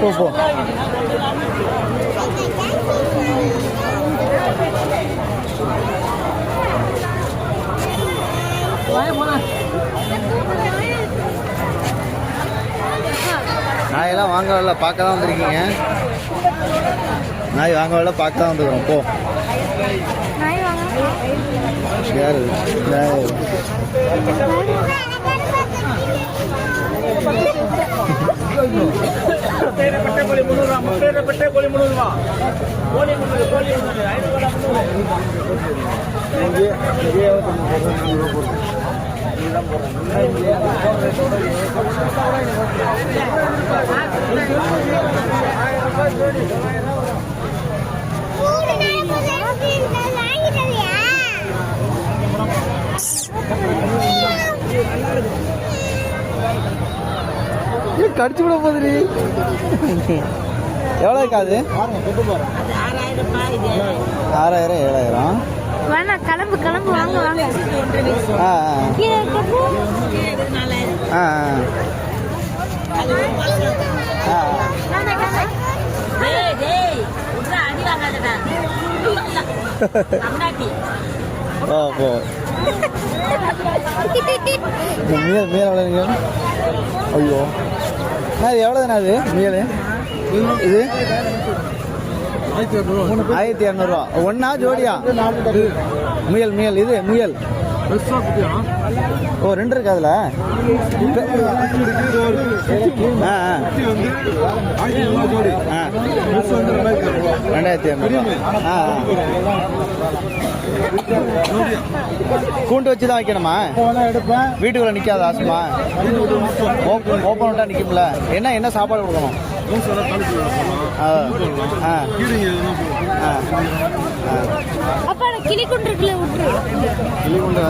போ போ. நாயெல்லாம் வாங்க வரல, பார்க்க தான் வந்திருக்கீங்க. நாய் வாங்க வரல, பார்க்க தான் வந்துக்கிறோம். போ யாரு கடிச்சு விட போகுது. எவ்வளோ இருக்காது? 6000 7000. வேணாம், கிளம்பு கிளம்பு, வாங்க வாங்க. மீல் மீல் எவ்வளோ? ஐயோ, அது எவ்வளோதானே அது மீல்? இது 1200 ஒன்னா ஜோடியா? முயல் முயல் இது முயல். ஓ, 2 இருக்கு அதில். 2200. கூண்டு வச்சு தான் வைக்கணுமா? வீட்டுக்குள்ள நிற்காது ஆசுமா? ஓப்பன் விட்டா நிற்கும்ல. என்ன சாப்பாடு கொடுக்கணும்? அப்ப கிளி குண்டு இருக்குல்ல, கிளி குண்டு